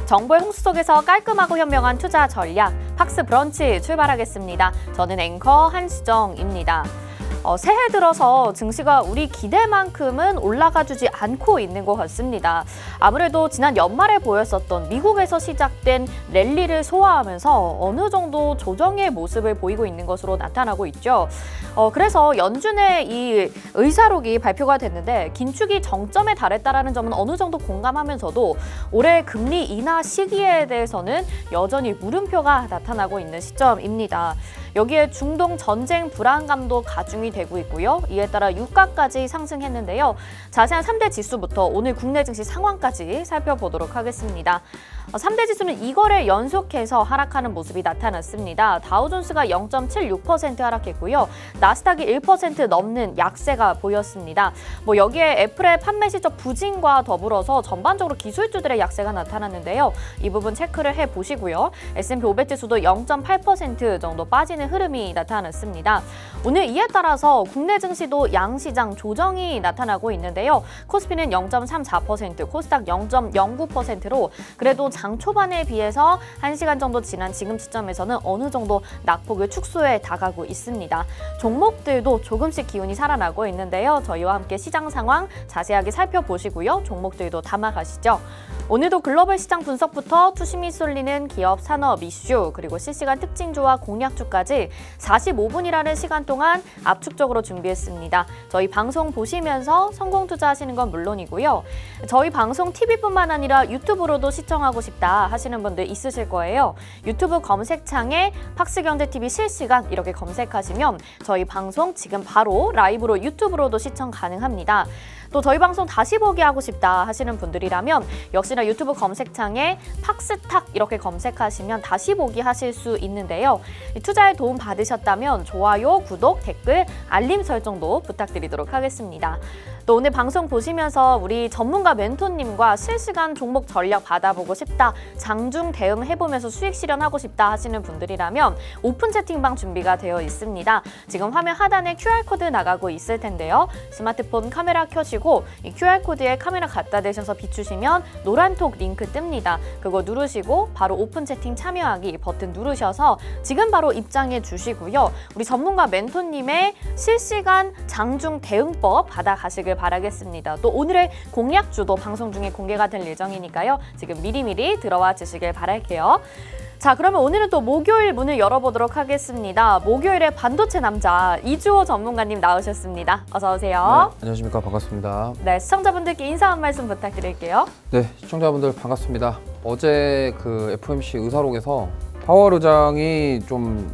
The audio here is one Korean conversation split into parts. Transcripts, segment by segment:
정보의 홍수 속에서 깔끔하고 현명한 투자 전략, 팍스 브런치 출발하겠습니다. 저는 앵커 한수정입니다. 새해 들어서 증시가 우리 기대만큼은 올라가주지 않고 있는 것 같습니다. 아무래도 지난 연말에 보였었던 미국에서 시작된 랠리를 소화하면서 어느 정도 조정의 모습을 보이고 있는 것으로 나타나고 있죠. 그래서 연준의 이 의사록이 발표가 됐는데 긴축이 정점에 달했다는 점은 어느 정도 공감하면서도 올해 금리 인하 시기에 대해서는 여전히 물음표가 나타나고 있는 시점입니다. 여기에 중동 전쟁 불안감도 가중이 되고 있고요. 이에 따라 유가까지 상승했는데요. 자세한 3대 지수부터 오늘 국내 증시 상황까지 살펴보도록 하겠습니다. 3대 지수는 2거래 연속해서 하락하는 모습이 나타났습니다. 다우존스가 0.76% 하락했고요. 나스닥이 1% 넘는 약세가 보였습니다. 여기에 애플의 판매 실적 부진과 더불어서 전반적으로 기술주들의 약세가 나타났는데요. 이 부분 체크를 해보시고요. S&P 500 지수도 0.8% 정도 빠지는 흐름이 나타났습니다. 오늘 이에 따라서 국내 증시도 양시장 조정이 나타나고 있는데요. 코스피는 0.34%, 코스닥 0.09%로 그래도 장 초반에 비해서 1시간 정도 지난 지금 시점에서는 어느 정도 낙폭의 축소에 다가가고 있습니다. 종목들도 조금씩 기운이 살아나고 있는데요. 저희와 함께 시장 상황 자세하게 살펴보시고요. 종목들도 담아가시죠. 오늘도 글로벌 시장 분석부터 투심이 쏠리는 기업 산업 이슈 그리고 실시간 특징주와 공략주까지 45분이라는 시간 동안 압축적으로 준비했습니다. 저희 방송 보시면서 성공 투자하시는 건 물론이고요. 저희 방송 TV뿐만 아니라 유튜브로도 시청하고 싶다 하시는 분들 있으실 거예요. 유튜브 검색창에 팍스경제TV 실시간 이렇게 검색하시면 저희 방송 지금 바로 라이브로 유튜브로도 시청 가능합니다. 또 저희 방송 다시 보기 하고 싶다 하시는 분들이라면 역시나 유튜브 검색창에 팍스탁 이렇게 검색하시면 다시 보기 하실 수 있는데요. 투자에 도움 받으셨다면 좋아요, 구독, 댓글, 알림 설정도 부탁드리도록 하겠습니다. 또 오늘 방송 보시면서 우리 전문가 멘토님과 실시간 종목 전략 받아보고 싶다, 장중 대응해보면서 수익 실현하고 싶다 하시는 분들이라면 오픈 채팅방 준비가 되어 있습니다. 지금 화면 하단에 QR코드 나가고 있을 텐데요. 스마트폰 카메라 켜시고 이 QR코드에 카메라 갖다 대셔서 비추시면 노란톡 링크 뜹니다. 그거 누르시고 바로 오픈 채팅 참여하기 버튼 누르셔서 지금 바로 입장해 주시고요. 우리 전문가 멘토님의 실시간 장중 대응법 받아가시길 바라겠습니다. 또 오늘의 공략주도 방송 중에 공개가 될 예정이니까요. 지금 미리미리 들어와 주시길 바랄게요. 자, 그러면 오늘은 또 목요일 문을 열어보도록 하겠습니다. 목요일에 반도체 남자 이주호 전문가님 나오셨습니다. 어서 오세요. 네, 안녕하십니까. 반갑습니다. 네, 시청자분들께 인사 한 말씀 부탁드릴게요. 네, 시청자분들 반갑습니다. 어제 그 FOMC 의사록에서 파월 의장이 좀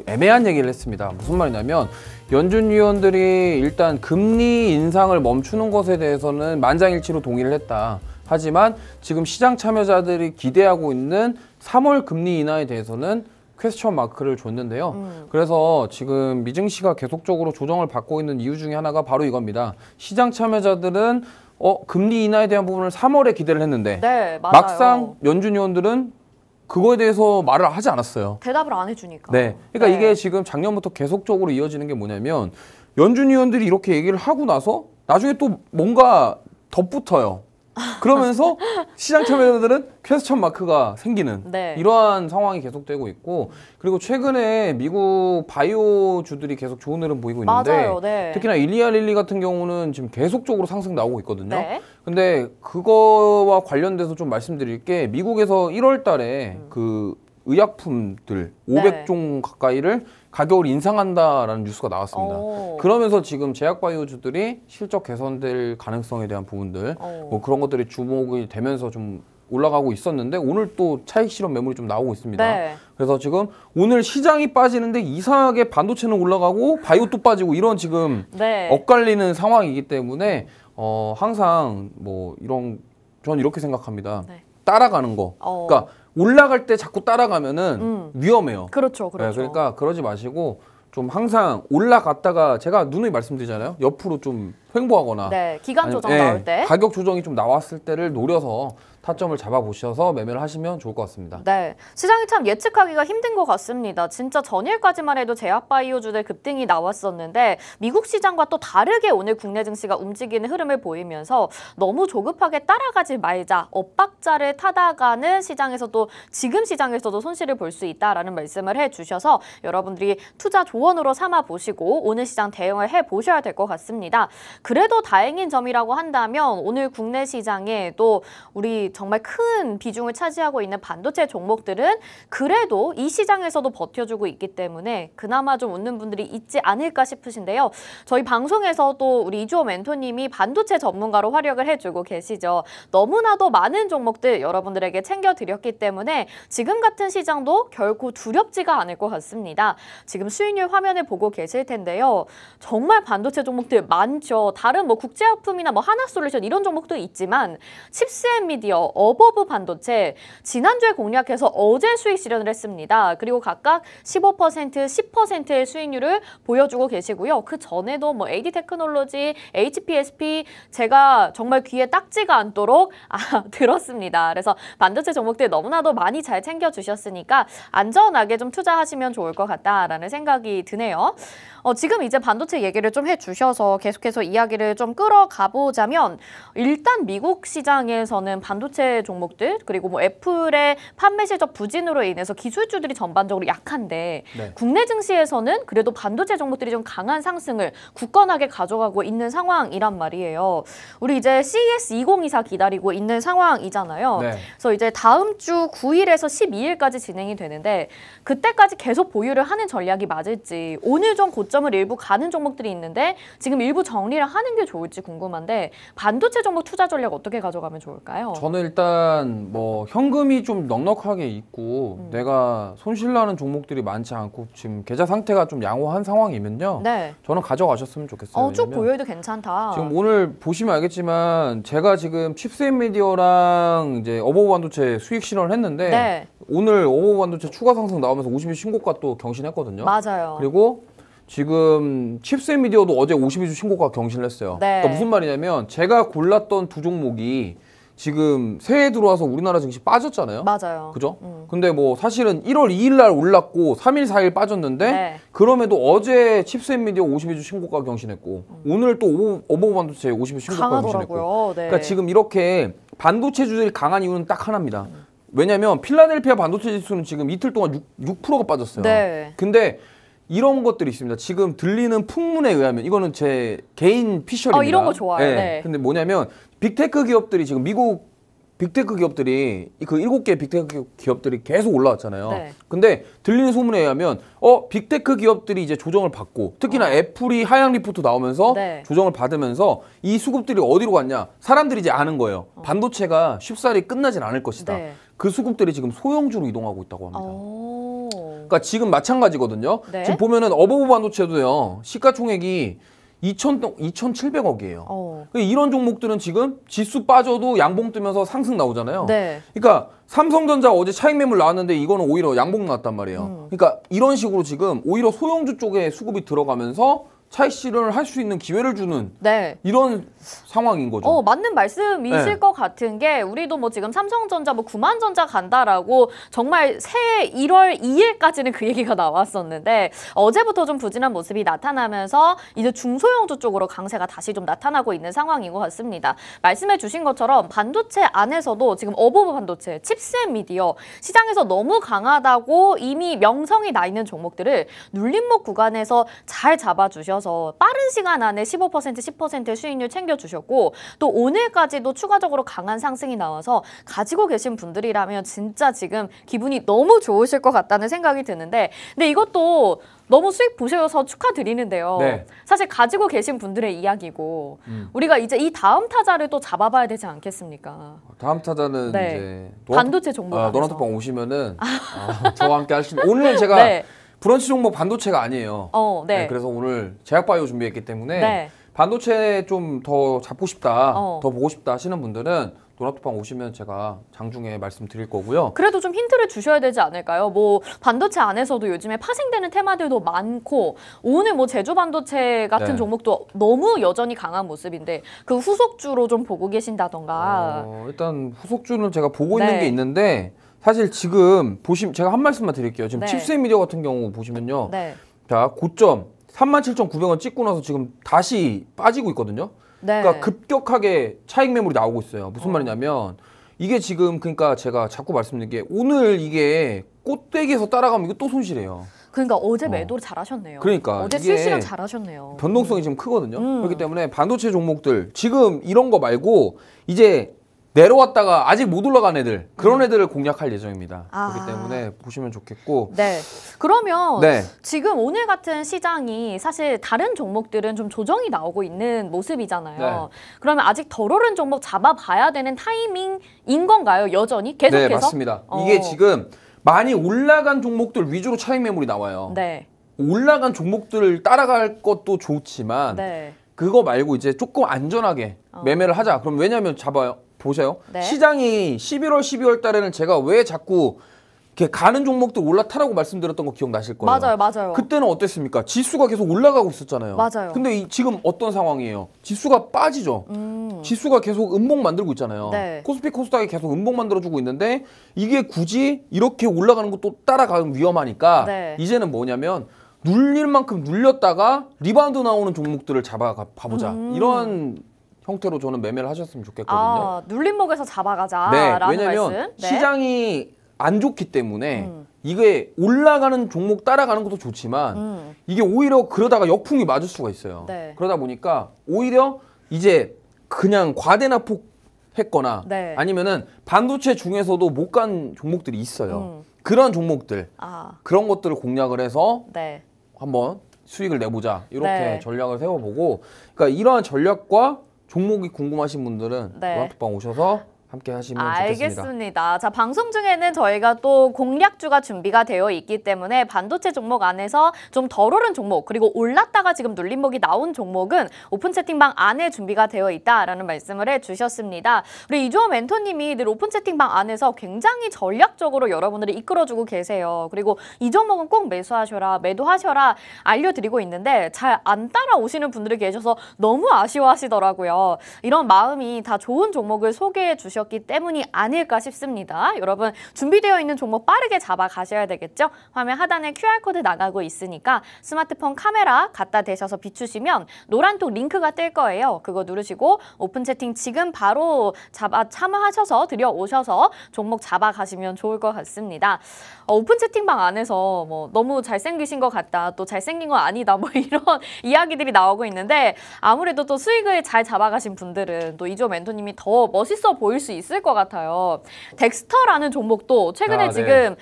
애매한 얘기를 했습니다. 무슨 말이냐면 연준 위원들이 일단 금리 인상을 멈추는 것에 대해서는 만장일치로 동의를 했다. 하지만 지금 시장 참여자들이 기대하고 있는 3월 금리 인하에 대해서는 퀘스천 마크를 줬는데요. 그래서 지금 미증시가 계속적으로 조정을 받고 있는 이유 중에 하나가 바로 이겁니다. 시장 참여자들은 금리 인하에 대한 부분을 3월에 기대를 했는데 네, 맞아요. 막상 연준 위원들은 그거에 대해서 말을 하지 않았어요. 대답을 안 해주니까. 네, 그러니까 이게 지금 작년부터 계속적으로 이어지는 게 뭐냐면 연준 위원들이 이렇게 얘기를 하고 나서 나중에 또 뭔가 덧붙어요. 그러면서 시장 참여자들은 퀘스천 마크가 생기는 이러한 상황이 계속되고 있고, 그리고 최근에 미국 바이오주들이 계속 좋은 흐름 보이고 있는데 맞아요. 네. 특히나 일리아 릴리 같은 경우는 지금 계속적으로 상승 나오고 있거든요. 근데 그거와 관련돼서 좀 말씀드릴 게 미국에서 1월 달에 그 의약품들 500종 가까이를 가격을 인상한다라는 뉴스가 나왔습니다. 그러면서 지금 제약바이오주들이 실적 개선될 가능성에 대한 부분들 그런 것들이 주목이 되면서 좀 올라가고 있었는데 오늘 또 차익 실현 매물이 좀 나오고 있습니다. 그래서 지금 오늘 시장이 빠지는데 이상하게 반도체는 올라가고 바이오 또 빠지고 이런 지금 엇갈리는 상황이기 때문에 항상 저는 이렇게 생각합니다. 따라가는 거. 그러니까 올라갈 때 자꾸 따라가면은 위험해요. 그렇죠. 네, 그러니까 그러지 마시고 좀 항상 올라갔다가 제가 누누이 말씀드리잖아요. 옆으로 좀 횡보하거나 기간 조정 나올 때 가격 조정이 좀 나왔을 때를 노려서 타점을 잡아보셔서 매매를 하시면 좋을 것 같습니다. 네, 시장이 참 예측하기가 힘든 것 같습니다. 진짜 전일까지만 해도 제약바이오주들 급등이 나왔었는데 미국 시장과 또 다르게 오늘 국내 증시가 움직이는 흐름을 보이면서 너무 조급하게 따라가지 말자, 엇박자를 타다가는 시장에서도 지금 시장에서도 손실을 볼 수 있다라는 말씀을 해주셔서 여러분들이 투자 조언으로 삼아 보시고 오늘 시장 대응을 해보셔야 될 것 같습니다. 그래도 다행인 점이라고 한다면 오늘 국내 시장에 또 우리 정말 큰 비중을 차지하고 있는 반도체 종목들은 그래도 이 시장에서도 버텨주고 있기 때문에 그나마 좀 웃는 분들이 있지 않을까 싶으신데요. 저희 방송에서도 우리 이주호 멘토님이 반도체 전문가로 활약을 해주고 계시죠. 너무나도 많은 종목들 여러분들에게 챙겨드렸기 때문에 지금 같은 시장도 결코 두렵지가 않을 것 같습니다. 지금 수익률 화면을 보고 계실 텐데요. 정말 반도체 종목들 많죠. 다른 뭐 국제화품이나 뭐 하나솔루션 이런 종목도 있지만 칩스앤미디어, 어버브 반도체 지난주에 공략해서 어제 수익 실현을 했습니다. 그리고 각각 15%, 10%의 수익률을 보여주고 계시고요. 그 전에도 뭐 AD테크놀로지, HPSP 제가 정말 귀에 딱지가 않도록 들었습니다. 그래서 반도체 종목들 너무나도 많이 잘 챙겨주셨으니까 안전하게 좀 투자하시면 좋을 것 같다라는 생각이 드네요. 지금 이제 반도체 얘기를 좀 해주셔서 계속해서 이야기를 좀 끌어가 보자면 일단 미국 시장에서는 반도체 종목들 그리고 뭐 애플의 판매 실적 부진으로 인해서 기술주들이 전반적으로 약한데 네. 국내 증시에서는 그래도 반도체 종목들이 좀 강한 상승을 굳건하게 가져가고 있는 상황이란 말이에요. 우리 이제 CES 2024 기다리고 있는 상황이잖아요. 네. 그래서 이제 다음 주 9일에서 12일까지 진행이 되는데 그때까지 계속 보유를 하는 전략이 맞을지 오늘 좀 고점을 일부 가는 종목들이 있는데 지금 일부 정리를 하는 게 좋을지 궁금한데 반도체 종목 투자 전략 어떻게 가져가면 좋을까요? 저는 일단 뭐 현금이 좀 넉넉하게 있고 내가 손실나는 종목들이 많지 않고 지금 계좌 상태가 좀 양호한 상황이면요. 네. 저는 가져가셨으면 좋겠어요. 쭉 보여도 괜찮다. 지금 오늘 보시면 알겠지만 제가 지금 칩스앤미디어랑 이제 어버브 반도체 수익 실현을 했는데 네. 오늘 어버브 반도체 추가 상승 나오면서 50일 신고가 또 경신했거든요. 맞아요. 그리고 지금 칩스앤미디어도 어제 52주 신고가 경신을 했어요. 네. 그러니까 무슨 말이냐면 제가 골랐던 두 종목이 지금 새해 들어와서 우리나라 증시 빠졌잖아요. 맞아요. 그죠? 근데 뭐 사실은 1월 2일 날 올랐고 3일, 4일 빠졌는데 네. 그럼에도 어제 칩스앤미디어 52주 신고가 경신했고 오늘 또 어버브 반도체 52주 신고가 경신했고 네. 그러니까 지금 이렇게 반도체주들이 강한 이유는 딱 하나입니다. 왜냐면 필라델피아 반도체 지수는 지금 이틀 동안 6%가 빠졌어요. 네. 근데 이런 것들이 있습니다. 지금 들리는 풍문에 의하면 이거는 제 개인 피셜입니다. 이런 거 좋아요. 네. 네. 근데 뭐냐면 빅테크 기업들이 지금 미국 빅테크 기업들이 그 7개 빅테크 기업들이 계속 올라왔잖아요. 네. 근데 들리는 소문에 의하면 빅테크 기업들이 이제 조정을 받고 특히나 애플이 하향 리포트 나오면서 네. 조정을 받으면서 이 수급들이 어디로 갔냐? 사람들이 이제 아는 거예요. 반도체가 쉽사리 끝나진 않을 것이다. 네. 그 수급들이 지금 소형주로 이동하고 있다고 합니다. 오. 그러니까 지금 마찬가지거든요. 네. 지금 보면은 어버브 반도체도요. 시가총액이 2,700억이에요. 이런 종목들은 지금 지수 빠져도 양봉 뜨면서 상승 나오잖아요. 네. 그러니까 삼성전자 어제 차익 매물 나왔는데 이거는 오히려 양봉 나왔단 말이에요. 그러니까 이런 식으로 지금 오히려 소형주 쪽에 수급이 들어가면서 차익 실현을 할 수 있는 기회를 주는 네. 이런 상황인 거죠. 맞는 말씀이실 네. 것 같은 게 우리도 뭐 지금 삼성전자 뭐 9만전자 간다라고 정말 새해 1월 2일까지는 그 얘기가 나왔었는데 어제부터 좀 부진한 모습이 나타나면서 이제 중소형주 쪽으로 강세가 다시 좀 나타나고 있는 상황인 것 같습니다. 말씀해 주신 것처럼 반도체 안에서도 지금 어버브 반도체, 칩스앤미디어 시장에서 너무 강하다고 이미 명성이 나 있는 종목들을 눌림목 구간에서 잘 잡아주셔서 빠른 시간 안에 15%, 10%의 수익률 챙겨주셨고 또 오늘까지도 추가적으로 강한 상승이 나와서 가지고 계신 분들이라면 진짜 지금 기분이 너무 좋으실 것 같다는 생각이 드는데 근데 이것도 너무 수익 보셔서 축하드리는데요. 네. 사실 가지고 계신 분들의 이야기고 우리가 이제 이 다음 타자를 또 잡아봐야 되지 않겠습니까? 다음 타자는 네. 이제 반도체 종목 안에서. 노란톡방 오시면은 저와 함께 할 수 있는 오늘 제가 네. 브런치 종목 반도체가 아니에요. 네. 네, 그래서 오늘 제약바이오 준비했기 때문에 네. 반도체 좀 더 잡고 싶다, 어. 더 보고 싶다 하시는 분들은 노란톡방 오시면 제가 장중에 말씀드릴 거고요. 그래도 좀 힌트를 주셔야 되지 않을까요? 뭐 반도체 안에서도 요즘에 파생되는 테마들도 많고 오늘 뭐 제조 반도체 같은 종목도 너무 여전히 강한 모습인데 그 후속주로 좀 보고 계신다던가. 일단 후속주는 제가 보고 있는 게 있는데 사실 지금 보시면 제가 한 말씀만 드릴게요. 지금 칩셋미디어 같은 경우 보시면요. 자, 고점 37,900원 찍고 나서 지금 다시 빠지고 있거든요. 그러니까 급격하게 차익 매물이 나오고 있어요. 무슨 말이냐면 이게 지금 그러니까 제가 자꾸 말씀드린 게 오늘 이게 꼭대기에서 따라가면 이거 또 손실이에요. 그러니까 어제 매도를 잘하셨네요. 그러니까 어제 실시간 잘하셨네요. 변동성이 지금 크거든요. 그렇기 때문에 반도체 종목들 지금 이런 거 말고 이제 내려왔다가 아직 못 올라간 애들 그런 애들을 공략할 예정입니다. 그렇기 때문에 보시면 좋겠고. 그러면 지금 오늘 같은 시장이 사실 다른 종목들은 좀 조정이 나오고 있는 모습이잖아요. 그러면 아직 덜 오른 종목 잡아봐야 되는 타이밍인 건가요? 여전히 계속해서? 네, 맞습니다. 이게 지금 많이 올라간 종목들 위주로 차익 매물이 나와요. 올라간 종목들을 따라갈 것도 좋지만 그거 말고 이제 조금 안전하게 매매를 하자. 그럼 왜냐면 보세요. 시장이 11월, 12월 달에는 제가 왜 자꾸 이렇게 가는 종목들 올라타라고 말씀드렸던 거 기억나실 거예요. 맞아요. 그때는 어땠습니까? 지수가 계속 올라가고 있었잖아요. 근데 지금 어떤 상황이에요? 지수가 빠지죠. 지수가 계속 음봉 만들고 있잖아요. 코스피, 코스닥이 계속 음봉 만들어주고 있는데 이게 굳이 이렇게 올라가는 것도 따라가면 위험하니까 이제는 뭐냐면 눌릴 만큼 눌렸다가 리바운드 나오는 종목들을 봐보자. 이런 형태로 저는 매매를 하셨으면 좋겠거든요. 눌린 목에서 잡아가자라는 왜냐면 말씀. 시장이 안 좋기 때문에 이게 올라가는 종목 따라가는 것도 좋지만 이게 오히려 그러다가 역풍이 맞을 수가 있어요. 그러다 보니까 오히려 이제 그냥 과대납폭했거나 아니면은 반도체 중에서도 못 간 종목들이 있어요. 그런 종목들, 그런 것들을 공략을 해서 한번 수익을 내보자 이렇게 전략을 세워보고, 그러니까 이러한 전략과 종목이 궁금하신 분들은 노란톡방 오셔서 함께 하시면 좋겠습니다. 알겠습니다. 자, 방송 중에는 저희가 또 공략주가 준비가 되어 있기 때문에 반도체 종목 안에서 좀 덜 오른 종목, 그리고 올랐다가 지금 눌림목이 나온 종목은 오픈 채팅방 안에 준비가 되어 있다라는 말씀을 해주셨습니다. 우리 이주원 멘토님이 늘 오픈 채팅방 안에서 굉장히 전략적으로 여러분들을 이끌어주고 계세요. 그리고 이 종목은 꼭 매수하셔라, 매도하셔라 알려드리고 있는데 잘 안 따라오시는 분들이 계셔서 너무 아쉬워하시더라고요. 이런 마음이 다 좋은 종목을 소개해 주셨기 때문이 아닐까 싶습니다. 여러분 준비되어 있는 종목 빠르게 잡아 가셔야 되겠죠? 화면 하단에 QR코드 나가고 있으니까 스마트폰 카메라 갖다 대셔서 비추시면 노란톡 링크가 뜰 거예요. 그거 누르시고 오픈 채팅 지금 바로 참여하셔서 들여오셔서 종목 잡아 가시면 좋을 것 같습니다. 오픈 채팅방 안에서 뭐 너무 잘생기신 것 같다, 또 잘생긴 건 아니다, 뭐 이런 이야기들이 나오고 있는데 아무래도 또 수익을 잘 잡아가신 분들은 또 이주원 멘토님이 더 멋있어 보일 수 있을 것 같아요. 덱스터라는 종목도 최근에 지금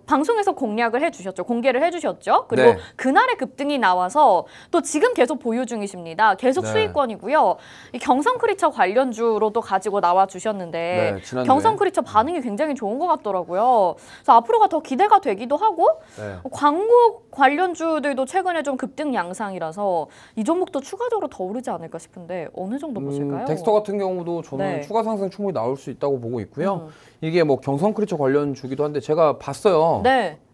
방송에서 공략을 해주셨죠. 공개를 해주셨죠. 그리고 그날의 급등이 나와서 또 지금 계속 보유 중이십니다. 계속 수익권이고요. 이 경성크리처 관련주로도 가지고 나와주셨는데 경성크리처 반응이 굉장히 좋은 것 같더라고요. 그래서 앞으로가 더 기대가 되기도 하고 광고 관련주들도 최근에 좀 급등 양상이라서 이 종목도 추가적으로 더 오르지 않을까 싶은데 어느 정도 보실까요? 덱스터 같은 경우도 저는 추가 상승 충분히 나올 수 있다고 보고 있고요. 이게 뭐 경성크리처 관련주기도 한데 제가 봤어요.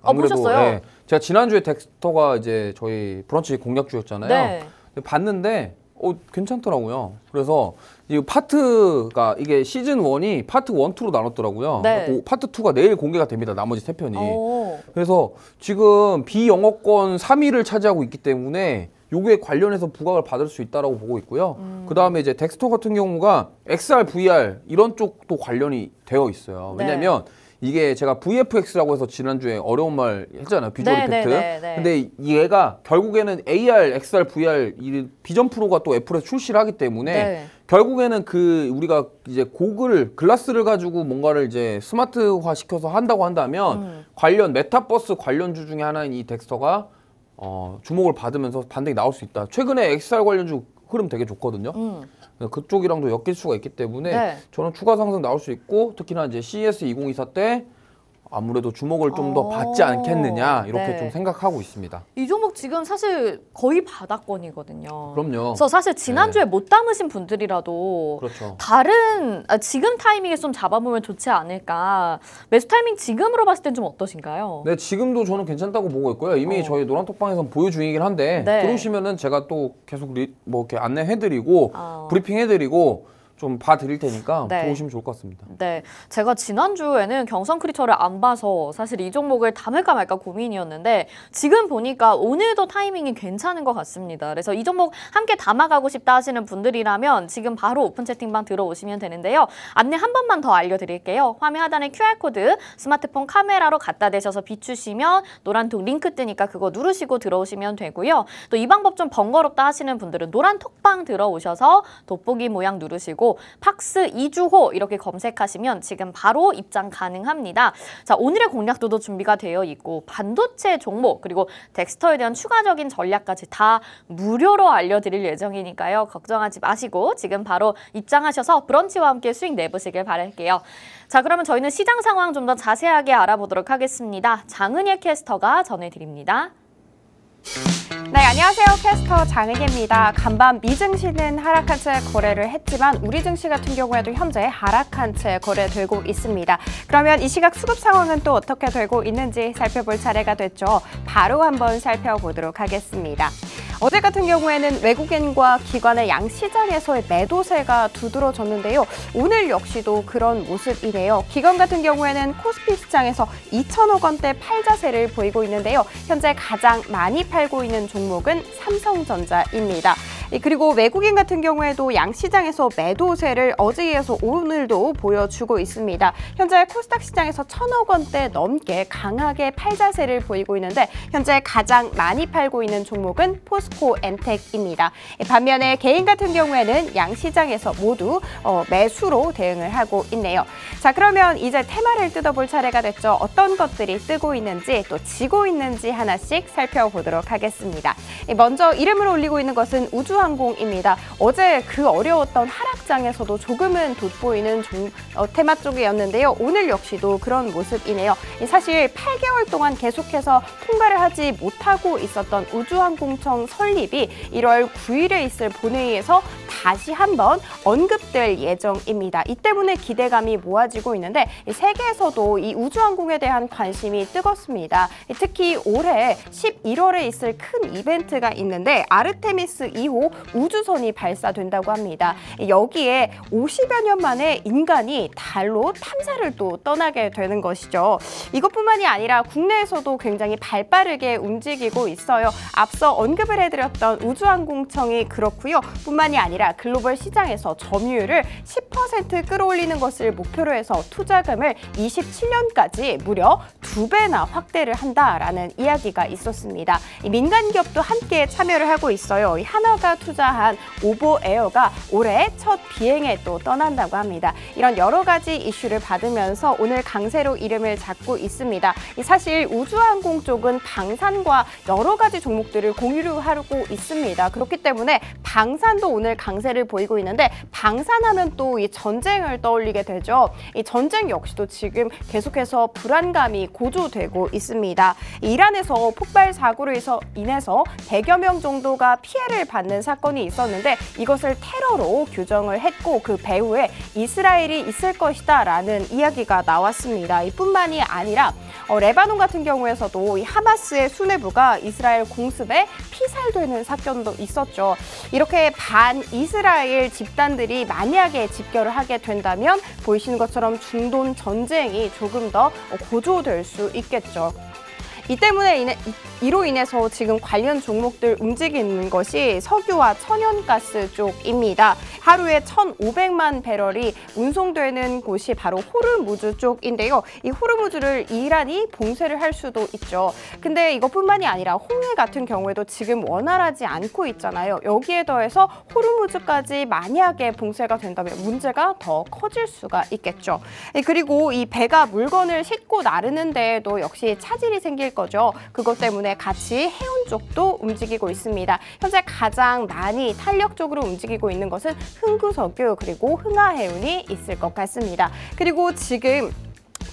보셨어요? 제가 지난주에 덱스터가 이제 저희 브런치 공략주였잖아요. 봤는데 괜찮더라고요. 그래서 이 파트가 이게 시즌 1이 파트 1, 2로 나눴더라고요. 파트 2가 내일 공개가 됩니다. 나머지 3편이. 그래서 지금 비영업권 3위를 차지하고 있기 때문에 요게 관련해서 부각을 받을 수 있다라고 보고 있고요. 그다음에 이제 덱스터 같은 경우가 XR, VR 이런 쪽도 관련이 되어 있어요. 왜냐면 이게 제가 VFX라고 해서 지난주에 어려운 말 했잖아요. 비주얼 이펙트. 근데 얘가 결국에는 AR, XR, VR 이 비전 프로가 또 애플에서 출시를 하기 때문에 결국에는 우리가 이제 글라스를 가지고 뭔가를 이제 스마트화 시켜서 한다고 한다면 관련 메타버스 관련주 중에 하나인 이 덱스터가 주목을 받으면서 반등이 나올 수 있다. 최근에 XR 관련주 흐름 되게 좋거든요. 그쪽이랑도 엮일 수가 있기 때문에 저는 추가 상승 나올 수 있고, 특히나 이제 CES 2024 때 아무래도 주목을 좀 더 받지 않겠느냐 이렇게 네. 좀 생각하고 있습니다. 이 종목 지금 사실 거의 바닥권이거든요. 그럼요. 그래서 사실 지난주에 네. 못 담으신 분들이라도 그렇죠. 다른 지금 타이밍에 좀 잡아보면 좋지 않을까. 매수 타이밍 지금으로 봤을 땐 좀 어떠신가요? 네, 지금도 저는 괜찮다고 보고 있고요. 이미 저희 노란톡방에서는 보유 중이긴 한데 네. 들어오시면은 제가 또 계속 뭐 이렇게 안내해드리고 브리핑해드리고 좀 봐드릴 테니까 네. 들어오시면 좋을 것 같습니다. 네, 제가 지난주에는 경선 크리처를 안 봐서 사실 이 종목을 담을까 말까 고민이었는데 지금 보니까 오늘도 타이밍이 괜찮은 것 같습니다. 그래서 이 종목 함께 담아가고 싶다 하시는 분들이라면 지금 바로 오픈 채팅방 들어오시면 되는데요. 안내 한 번만 더 알려드릴게요. 화면 하단에 QR코드 스마트폰 카메라로 갖다 대셔서 비추시면 노란톡 링크 뜨니까 그거 누르시고 들어오시면 되고요. 또 이 방법 좀 번거롭다 하시는 분들은 노란톡방 들어오셔서 돋보기 모양 누르시고 팍스 이주호 이렇게 검색하시면 지금 바로 입장 가능합니다. 자, 오늘의 공략도도 준비가 되어 있고 반도체 종목 그리고 덱스터에 대한 추가적인 전략까지 다 무료로 알려드릴 예정이니까요. 걱정하지 마시고 지금 바로 입장하셔서 브런치와 함께 수익 내보시길 바랄게요. 자, 그러면 저희는 시장 상황 좀 더 자세하게 알아보도록 하겠습니다. 장은예 캐스터가 전해드립니다. 네, 안녕하세요. 캐스터 장은예입니다. 간밤 미증시는 하락한 채 거래를 했지만 우리 증시 같은 경우에도 현재 하락한 채 거래되고 있습니다. 그러면 이 시각 수급 상황은 또 어떻게 되고 있는지 살펴볼 차례가 됐죠. 바로 한번 살펴보도록 하겠습니다. 어제 같은 경우에는 외국인과 기관의 양시장에서의 매도세가 두드러졌는데요. 오늘 역시도 그런 모습이네요. 기관 같은 경우에는 코스피 시장에서 2천억 원대 팔자세를 보이고 있는데요. 현재 가장 많이 팔고 있는 종목은 삼성전자입니다. 그리고 외국인 같은 경우에도 양시장에서 매도세를 어제에 이어서 오늘도 보여주고 있습니다. 현재 코스닥 시장에서 1,000억 원대 넘게 강하게 팔자세를 보이고 있는데 현재 가장 많이 팔고 있는 종목은 포스코 엔텍입니다. 반면에 개인 같은 경우에는 양시장에서 모두 매수로 대응을 하고 있네요. 자, 그러면 이제 테마를 뜯어볼 차례가 됐죠. 어떤 것들이 뜨고 있는지 또 지고 있는지 하나씩 살펴보도록 하겠습니다. 먼저 이름을 올리고 있는 것은 우주항공입니다. 어제 그 어려웠던 하락장에서도 조금은 돋보이는 테마 쪽이었는데요. 오늘 역시도 그런 모습이네요. 사실 8개월 동안 계속해서 통과를 하지 못하고 있었던 우주항공청 설립이 1월 9일에 있을 본회의에서 다시 한번 언급될 예정입니다. 이 때문에 기대감이 모아지고 있는데 세계에서도 이 우주항공에 대한 관심이 뜨겁습니다. 특히 올해 11월에 있을 큰 이벤트가 있는데 아르테미스 2호 우주선이 발사된다고 합니다. 여기에 50여 년 만에 인간이 달로 탐사를 또 떠나게 되는 것이죠. 이것뿐만이 아니라 국내에서도 굉장히 발빠르게 움직이고 있어요. 앞서 언급을 해드렸던 우주항공청이 그렇고요. 뿐만이 아니라 글로벌 시장에서 점유율을 10% 끌어올리는 것을 목표로 해서 투자금을 27년까지 무려 2배나 확대를 한다라는 이야기가 있었습니다. 민간 기업도 함께 참여를 하고 있어요. 하나가 투자한 오보에어가 올해 첫 비행에 또 떠난다고 합니다. 이런 여러 가지 이슈를 받으면서 오늘 강세로 이름을 잡고 있습니다. 사실 우주항공 쪽은 방산과 여러 가지 종목들을 공유를 하고 있습니다. 그렇기 때문에 방산도 오늘 강세를 보이고 있는데 방산하면 또 이 전쟁을 떠올리게 되죠. 이 전쟁 역시도 지금 계속해서 불안감이 고조되고 있습니다. 이란에서 폭발 사고로 인해서 100여 명 정도가 피해를 받는 사건이 있었는데 이것을 테러로 규정을 했고 그 배후에 이스라엘이 있을 것이다 라는 이야기가 나왔습니다. 이뿐만이 아니라 레바논 같은 경우에서도 이 하마스의 수뇌부가 이스라엘 공습에 피살되는 사건도 있었죠. 이렇게 반이스라엘 집단들이 만약에 집결을 하게 된다면 보이시는 것처럼 중동 전쟁이 조금 더 고조될 수 있겠죠. 이로 인해서 지금 관련 종목들 움직이는 것이 석유와 천연가스 쪽입니다. 하루에 1,500만 배럴이 운송되는 곳이 바로 호르무즈 쪽인데요. 이 호르무즈를 이란이 봉쇄를 할 수도 있죠. 근데 이것뿐만이 아니라 홍해 같은 경우에도 지금 원활하지 않고 있잖아요. 여기에 더해서 호르무즈까지 만약에 봉쇄가 된다면 문제가 더 커질 수가 있겠죠. 그리고 이 배가 물건을 싣고 나르는 데에도 역시 차질이 생길 거죠. 그것 때문에 같이 해운 쪽도 움직이고 있습니다. 현재 가장 많이 탄력적으로 움직이고 있는 것은 흥구석유 그리고 흥하해운이 있을 것 같습니다. 그리고 지금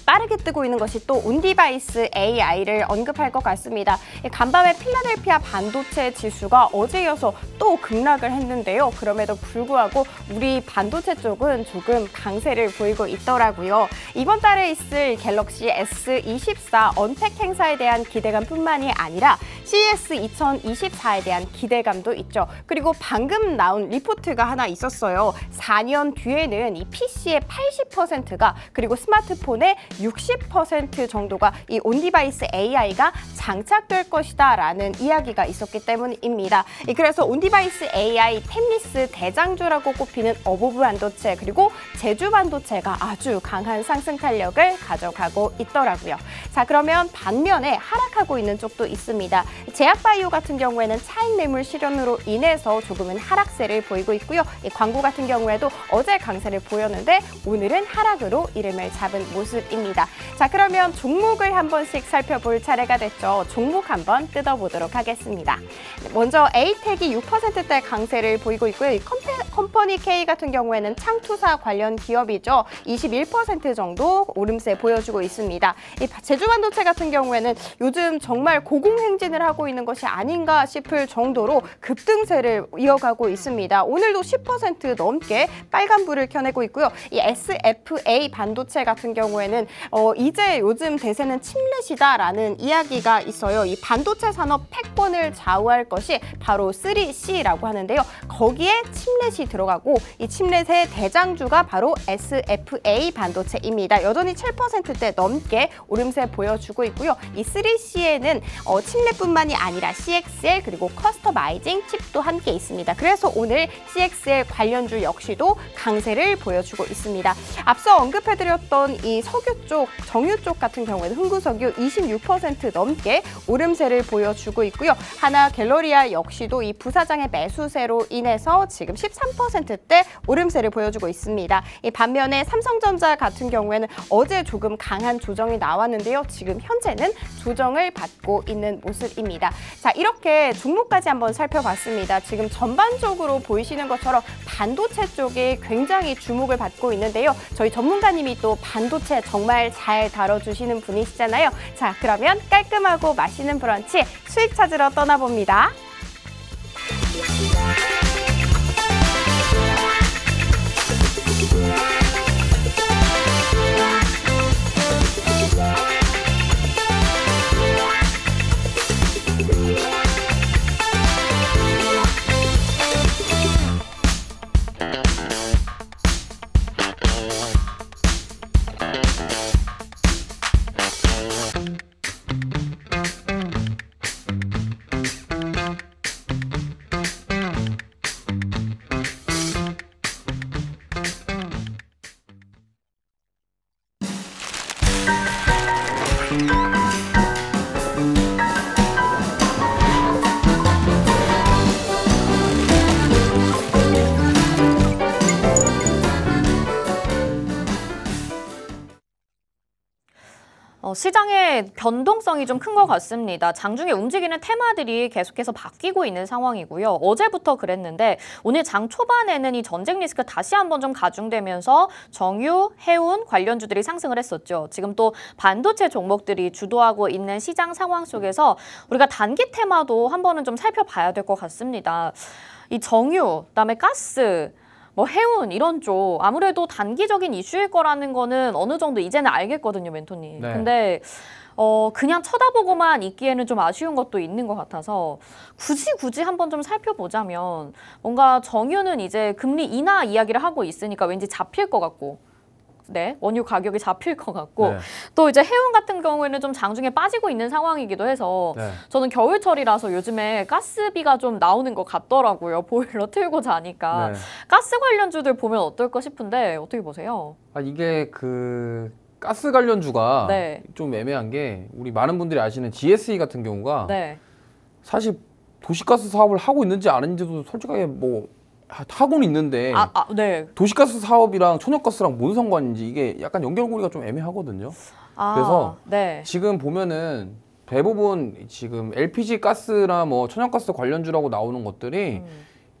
빠르게 뜨고 있는 것이 또 온디바이스 AI를 언급할 것 같습니다. 간밤에 필라델피아 반도체 지수가 어제 이어서 또 급락을 했는데요. 그럼에도 불구하고 우리 반도체 쪽은 조금 강세를 보이고 있더라고요. 이번 달에 있을 갤럭시 S24 언택 행사에 대한 기대감뿐만이 아니라 CES 2024에 대한 기대감도 있죠. 그리고 방금 나온 리포트가 하나 있었어요. 4년 뒤에는 이 PC의 80%가 그리고 스마트폰의 60% 정도가 이 온디바이스 AI가 장착될 것이다 라는 이야기가 있었기 때문입니다. 그래서 온디바이스 AI 템리스 대장주라고 꼽히는 어보브 반도체 그리고 제주 반도체가 아주 강한 상승 탄력을 가져가고 있더라고요. 자, 그러면 반면에 하락하고 있는 쪽도 있습니다. 제약바이오 같은 경우에는 차익 매물 실현으로 인해서 조금은 하락세를 보이고 있고요. 이 광고 같은 경우에도 어제 강세를 보였는데 오늘은 하락으로 이름을 잡은 모습입니다. 자, 그러면 종목을 한 번씩 살펴볼 차례가 됐죠. 종목 한번 뜯어보도록 하겠습니다. 먼저 에이텍이 6%대 강세를 보이고 있고요. 이 컴퍼니 K 같은 경우에는 창투사 관련 기업이죠. 21% 정도 오름세 보여주고 있습니다. 이 제주반도체 같은 경우에는 요즘 정말 고공행진을 하고 있는 것이 아닌가 싶을 정도로 급등세를 이어가고 있습니다. 오늘도 10% 넘게 빨간불을 켜내고 있고요. 이 SFA 반도체 같은 경우에는 이제 요즘 대세는 칩넷이다라는 이야기가 있어요. 이 반도체 산업 패권을 좌우할 것이 바로 3C라고 하는데요. 거기에 칩넷이 들어가고 이 칩넷의 대장주가 바로 SFA 반도체입니다. 여전히 7%대 넘게 오름세 보여주고 있고요. 이 3C에는 칩넷뿐만이 아니라 CXL 그리고 커스터마이징 칩도 함께 있습니다. 그래서 오늘 CXL 관련주 역시도 강세를 보여주고 있습니다. 앞서 언급해드렸던 이 석유 쪽, 정유 쪽 같은 경우에는 흥구석유 26% 넘게 오름세를 보여주고 있고요. 하나갤러리아 역시도 이 부사장의 매수세로 인해서 지금 13%대 오름세를 보여주고 있습니다. 이 반면에 삼성전자 같은 경우에는 어제 조금 강한 조정이 나왔는데요. 지금 현재는 조정을 받고 있는 모습입니다. 자, 이렇게 종목까지 한번 살펴봤습니다. 지금 전반적으로 보이시는 것처럼 반도체 쪽에 굉장히 주목을 받고 있는데요. 저희 전문가님이 또 반도체 정말 잘 다뤄주시는 분이시잖아요. 자, 그러면 깔끔하고 맛있는 브런치 수익 찾으러 떠나봅니다. 시장의 변동성이 좀 큰 것 같습니다. 장중에 움직이는 테마들이 계속해서 바뀌고 있는 상황이고요. 어제부터 그랬는데 오늘 장 초반에는 이 전쟁 리스크 다시 한번 좀 가중되면서 정유, 해운 관련주들이 상승을 했었죠. 지금 또 반도체 종목들이 주도하고 있는 시장 상황 속에서 우리가 단기 테마도 한번은 좀 살펴봐야 될 것 같습니다. 이 정유, 그다음에 가스, 뭐 해운 이런 쪽 아무래도 단기적인 이슈일 거라는 거는 어느 정도 이제는 알겠거든요, 멘토님. 네. 근데 그냥 쳐다보고만 있기에는 좀 아쉬운 것도 있는 것 같아서 굳이 한번 좀 살펴보자면 뭔가 정유는 이제 금리 인하 이야기를 하고 있으니까 왠지 잡힐 것 같고 네, 원유 가격이 잡힐 것 같고 네. 또 이제 해운 같은 경우에는 좀 장중에 빠지고 있는 상황이기도 해서 네. 저는 겨울철이라서 요즘에 가스비가 좀 나오는 것 같더라고요. 보일러 틀고 자니까. 네. 가스 관련주들 보면 어떨까 싶은데 어떻게 보세요? 이게 가스 관련주가 네. 좀 애매한 게 우리 많은 분들이 아시는 GSE 같은 경우가 네. 사실 도시가스 사업을 하고 있는지 안 했는지도 솔직하게 뭐 하고는 있는데 네. 도시가스 사업이랑 천연가스랑 뭔 상관인지 이게 약간 연결고리가 좀 애매하거든요. 그래서 네. 지금 보면은 대부분 지금 LPG 가스나 뭐 천연가스 관련주라고 나오는 것들이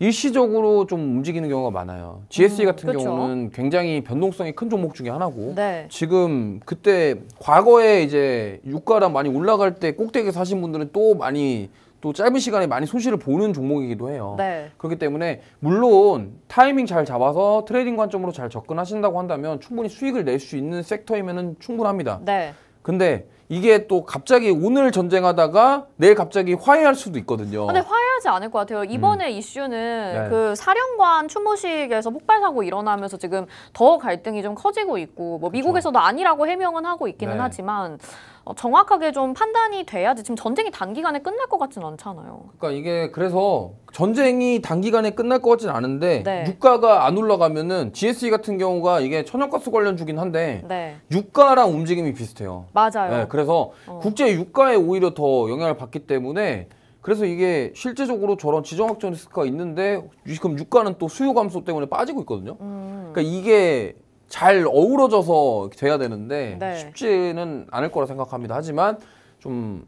일시적으로 좀 움직이는 경우가 많아요. GSE 같은 경우는 굉장히 변동성이 큰 종목 중에 하나고 네. 지금 그때 과거에 이제 유가랑 많이 올라갈 때 꼭대기 사신 분들은 또 많이 또 짧은 시간에 많이 손실을 보는 종목이기도 해요. 네. 그렇기 때문에 물론 타이밍 잘 잡아서 트레이딩 관점으로 잘 접근하신다고 한다면 충분히 수익을 낼 수 있는 섹터이면은 충분합니다. 네. 근데 이게 또 갑자기 오늘 전쟁하다가 내일 갑자기 화해할 수도 있거든요. 근데 화해하지 않을 것 같아요. 이번에 이슈는 네. 그 사령관 추모식에서 폭발 사고 일어나면서 지금 더 갈등이 좀 커지고 있고 뭐 미국에서도 아니라고 해명은 하고 있기는 네. 하지만 정확하게 좀 판단이 돼야지. 지금 전쟁이 단기간에 끝날 것 같지는 않잖아요. 그러니까 이게 그래서 전쟁이 단기간에 끝날 것 같진 않은데 네. 유가가 안 올라가면은 GSE 같은 경우가 이게 천연가스 관련주긴 한데 네. 유가랑 움직임이 비슷해요. 맞아요. 네, 그래서 국제 유가에 오히려 더 영향을 받기 때문에 그래서 이게 실제적으로 저런 지정학적 리스크가 있는데 지금 유가는 또 수요 감소 때문에 빠지고 있거든요. 그러니까 이게 잘 어우러져서 돼야 되는데 네. 쉽지는 않을 거라 생각합니다. 하지만 좀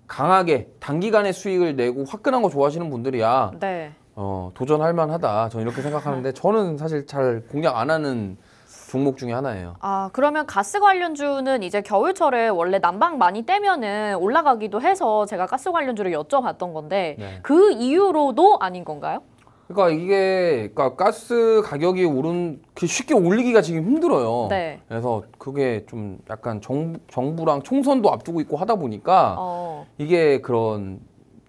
강하게 단기간에 수익을 내고 화끈한 거 좋아하시는 분들이야 네. 도전할 만하다. 저는 이렇게 생각하는데 저는 사실 잘 공략 안 하는 종목 중에 하나예요. 아, 그러면 가스 관련주는 이제 겨울철에 원래 난방 많이 떼면은 올라가기도 해서 제가 가스 관련주를 여쭤봤던 건데 네. 그 이유로도 아닌 건가요? 그러니까 이게 가스 가격이 쉽게 올리기가 지금 힘들어요. 네. 그래서 그게 좀 약간 정부랑 총선도 앞두고 있고 하다 보니까 이게 그런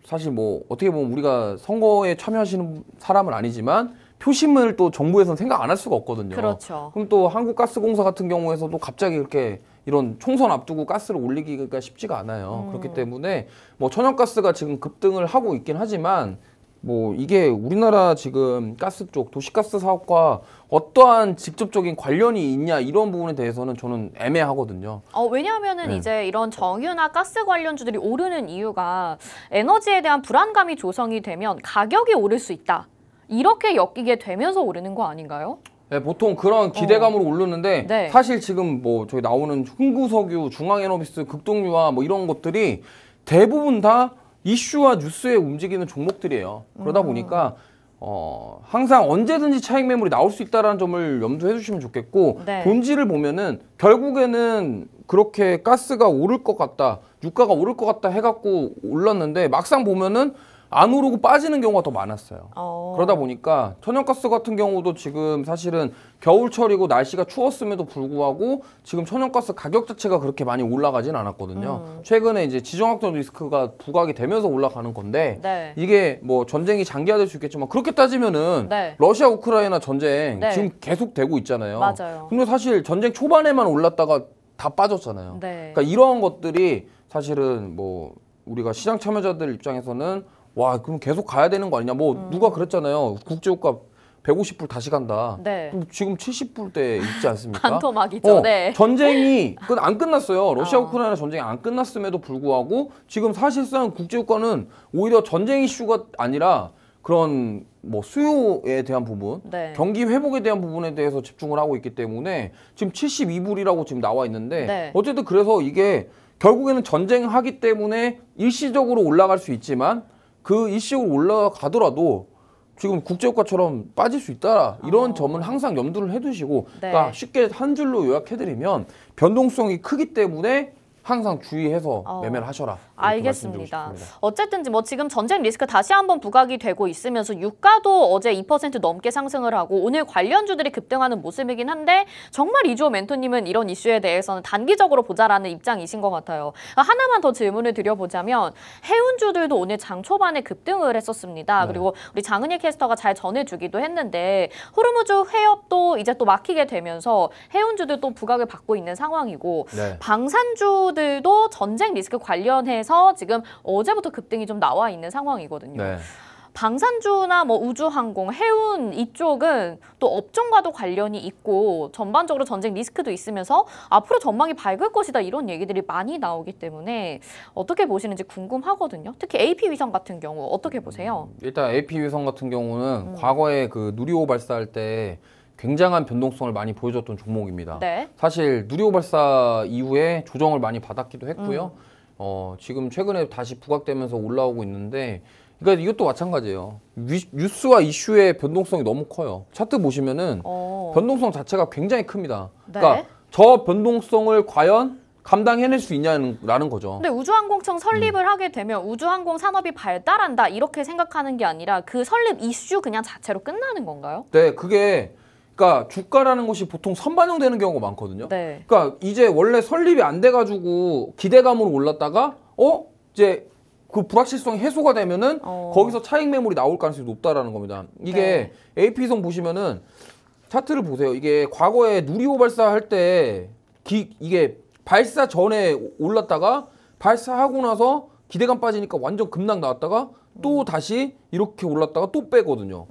사실 뭐 어떻게 보면 우리가 선거에 참여하시는 사람은 아니지만 표심을 또 정부에서는 생각 안 할 수가 없거든요. 그렇죠. 그럼 또 한국가스공사 같은 경우에서도 갑자기 이렇게 이런 총선 앞두고 가스를 올리기가 쉽지가 않아요. 그렇기 때문에 뭐 천연가스가 지금 급등을 하고 있긴 하지만 뭐 이게 우리나라 지금 가스 쪽 도시가스 사업과 어떠한 직접적인 관련이 있냐 이런 부분에 대해서는 저는 애매하거든요. 왜냐하면은 네. 이제 이런 정유나 가스 관련주들이 오르는 이유가 에너지에 대한 불안감이 조성이 되면 가격이 오를 수 있다. 이렇게 엮이게 되면서 오르는 거 아닌가요? 네, 보통 그런 기대감으로 오르는데 네. 사실 지금 뭐 저희 나오는 흥구석유, 중앙에너비스, 극동유화 뭐 이런 것들이 대부분 다 이슈와 뉴스에 움직이는 종목들이에요. 그러다 보니까 항상 언제든지 차익 매물이 나올 수 있다는 점을 염두해 주시면 좋겠고 네. 본질을 보면은 결국에는 그렇게 가스가 오를 것 같다, 유가가 오를 것 같다 해갖고 올랐는데 막상 보면은 안 오르고 빠지는 경우가 더 많았어요. 그러다 보니까 천연가스 같은 경우도 지금 사실은 겨울철이고 날씨가 추웠음에도 불구하고 지금 천연가스 가격 자체가 그렇게 많이 올라가진 않았거든요. 최근에 이제 지정학적 리스크가 부각이 되면서 올라가는 건데 네. 이게 뭐 전쟁이 장기화될 수 있겠지만 그렇게 따지면은 네. 러시아 우크라이나 전쟁 네. 지금 계속 되고 있잖아요. 맞아요. 근데 사실 전쟁 초반에만 올랐다가 다 빠졌잖아요. 네. 그러니까 이런 것들이 사실은 뭐 우리가 시장 참여자들 입장에서는 와 그럼 계속 가야 되는 거 아니냐 뭐 누가 그랬잖아요. 국제유가 150불 다시 간다. 네. 그럼 지금 70불대 있지 않습니까? 반토막이죠. 네. 전쟁이 안 끝났어요. 러시아 우크라이나 전쟁이 안 끝났음에도 불구하고 지금 사실상 국제유가는 오히려 전쟁 이슈가 아니라 그런 뭐 수요에 대한 부분, 네. 경기 회복에 대한 부분에 대해서 집중을 하고 있기 때문에 지금 72불이라고 지금 나와 있는데 네. 어쨌든 그래서 이게 결국에는 전쟁하기 때문에 일시적으로 올라갈 수 있지만 그 일시적으로 올라가더라도 지금 국제유가처럼 빠질 수 있다. 이런 점은 항상 염두를 해두시고 네. 그러니까 쉽게 한 줄로 요약해드리면 변동성이 크기 때문에 항상 주의해서 매매를 하셔라. 알겠습니다. 어쨌든지 뭐 지금 전쟁 리스크 다시 한번 부각이 되고 있으면서 유가도 어제 2% 넘게 상승을 하고 오늘 관련주들이 급등하는 모습이긴 한데 정말 이주호 멘토님은 이런 이슈에 대해서는 단기적으로 보자라는 입장이신 것 같아요. 하나만 더 질문을 드려보자면 해운주들도 오늘 장 초반에 급등을 했었습니다. 네. 그리고 우리 장은희 캐스터가 잘 전해주기도 했는데 호르무즈 해협도 이제 또 막히게 되면서 해운주들 또 부각을 받고 있는 상황이고 네. 방산주들도 전쟁 리스크 관련해서 지금 어제부터 급등이 좀 나와 있는 상황이거든요. 네. 방산주나 뭐 우주항공, 해운 이쪽은 또 업종과도 관련이 있고 전반적으로 전쟁 리스크도 있으면서 앞으로 전망이 밝을 것이다 이런 얘기들이 많이 나오기 때문에 어떻게 보시는지 궁금하거든요. 특히 AP위성 같은 경우 어떻게 보세요? 일단 AP위성 같은 경우는 과거에 그 누리호 발사할 때 굉장한 변동성을 많이 보여줬던 종목입니다. 네. 사실 누리호 발사 이후에 조정을 많이 받았기도 했고요. 지금 최근에 다시 부각되면서 올라오고 있는데 그러니까 이것도 마찬가지예요. 뉴스와 이슈의 변동성이 너무 커요. 차트 보시면은 변동성 자체가 굉장히 큽니다. 네. 그러니까 저 변동성을 과연 감당해낼 수 있냐라는 거죠. 근데 우주항공청 설립을 하게 되면 우주항공 산업이 발달한다 이렇게 생각하는 게 아니라 그 설립 이슈 그냥 자체로 끝나는 건가요? 네, 그게 그러니까 주가라는 것이 보통 선반영되는 경우가 많거든요. 네. 그러니까 이제 원래 설립이 안 돼가지고 기대감으로 올랐다가 이제 그 불확실성이 해소가 되면은 거기서 차익 매물이 나올 가능성이 높다라는 겁니다. 이게 AP성 보시면은 차트를 보세요. 이게 과거에 누리호 발사할 때 이게 발사 전에 올랐다가 발사하고 나서 기대감 빠지니까 완전 급락 나왔다가 또 다시 이렇게 올랐다가 또 빼거든요.